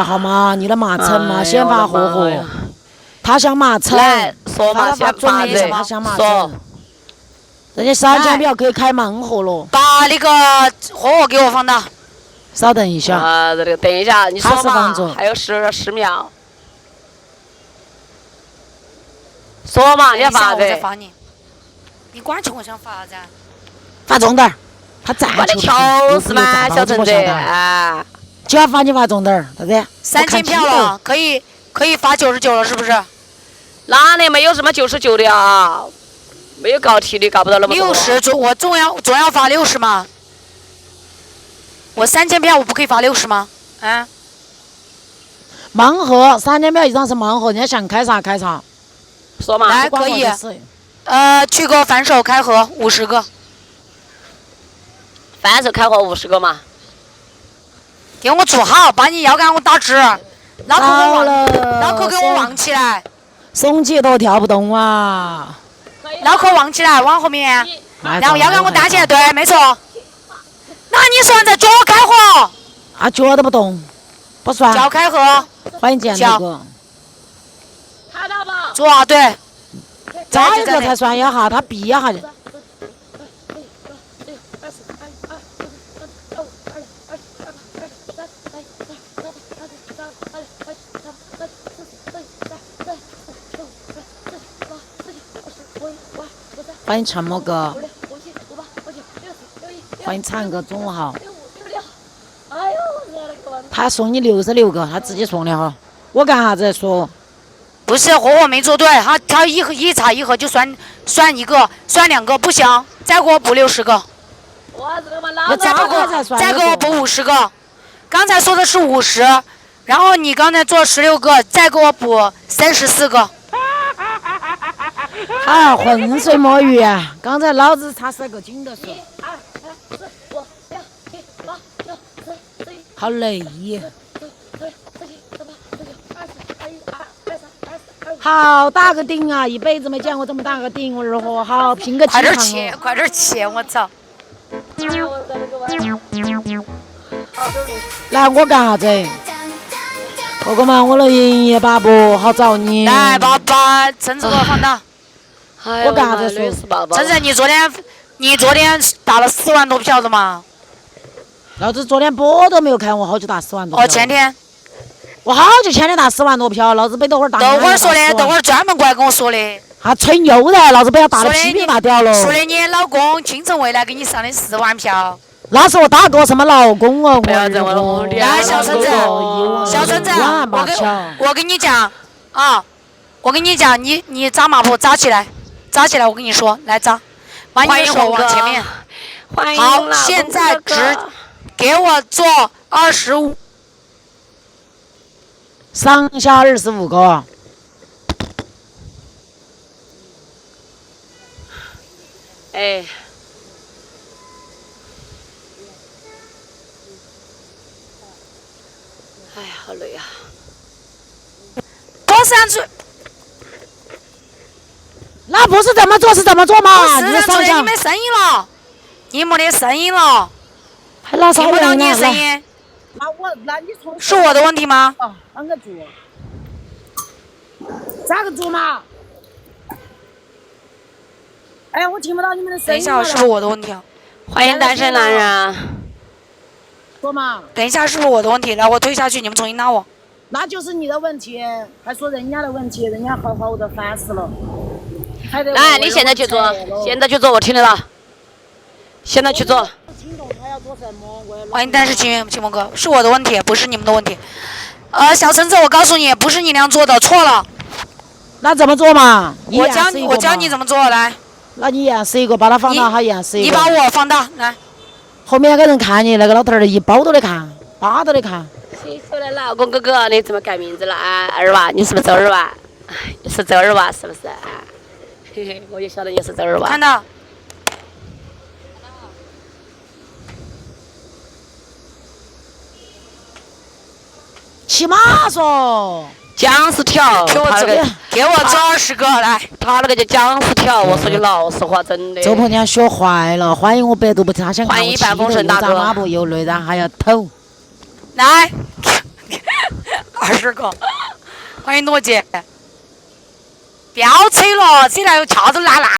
好嘛，你的马称嘛，哎先发火火。他想马称，来说嘛，先发人，他想马称。人家三千票可以开盲盒了。把那个火锅给我放大。稍等一下。等一下，你说嘛，还有10秒。说嘛，你要发我再发你。你管情我想发啥子？发重点儿，他站我的就是嘛，小橙子啊！就要发你发重点儿，啥子？3000票了，可以发99了，是不是？哪里没有什么99的啊？没有搞题的，搞不到那么多。60，我总要发60嘛。我3000票，我不可以发60吗？啊？盲盒3000票以上是盲盒，人家想开啥开啥。说嘛。来，可以。去个反手开盒50个。反手开盒50个嘛。给我做好，把你腰杆我打直，脑壳给我旺起来。松起头跳不动啊！脑壳旺起来，往后面，然后腰杆我担起来，对，没错。那你算在脚开盒？啊，脚都不动，不算。脚开盒。欢迎建那个。看到吧？做啊，对。再一个才算一下，他闭一下去。欢迎沉默哥，欢迎灿哥，中午好。他送你66个，他自己送的哈。我干啥子说？不是和我没做对，他一查一盒就算一个，算2个不行，再给我补60个。再给我补50个。刚才说的是50，然后你刚才做16个，再给我补34个。啊，浑水摸鱼啊！刚才老子差10个筋的时候，好累。好大个顶啊！一辈子没见过这么大个顶，我二货好拼个快点切，快点切！我操！来，我干啥子？哥哥们，我的营业巴不好找你。来，把橙子给我放大。我干啥子说？橙子，你昨天打了4万多票的吗？老子昨天播都没有开，我好久打4万多票。前天。我好久前天打4万多票，老子被等会儿打。等会儿说的，等会儿专门过来跟我说的。他吹牛的，老子被他打得噼里啪掉了。说的你老公京城未来给你上的4万票。那是我打过什么老公哦？不要再问我。来，小橙子，我跟你讲啊，我跟你讲，你扎马步扎起来，我跟你说，来扎，把你的手往前面。好，现在给我做25。上下25个。哎。哎呀，好累啊！多3次。那不是怎么做是怎么做嘛？你上下。你没声音了，你没得声音了，听不到你的声音。那你从是我的问题吗？哦，啷个做？咋个做嘛？哎，我听不到你们的声音。等一下，是不是我的问题啊？欢迎单身男人。说嘛。等一下，是不是我的问题？来，我推下去，你们重新拉我。那就是你的问题，还说人家的问题，人家好好的烦死了。来，你现在去做，我听得到。现在去做。欢迎单身青梦哥，是我的问题，不是你们的问题。小橙子，我告诉你，不是你俩做的，错了。那怎么做嘛？我教你怎么做，来。那你演示一个，把它放大，他演示一个。你把我放大，来。后面那个人看你，那个老头儿一包都得看，巴都得看。谁说的老公哥哥，你怎么改名字了啊？二娃，你是不是周二娃？你是周二娃是不是？嘿嘿，我也晓得你是周二娃。看到。骑马说。姜丝条，给我做20个来。他那个叫姜丝条，我说句老实话，真的。周婆娘学坏了，欢迎我百度不他想看我欢迎半风神大哥。马步又累，然后还要抖。来， 20个。欢迎罗姐。不要扯了，扯了又掐都烂烂。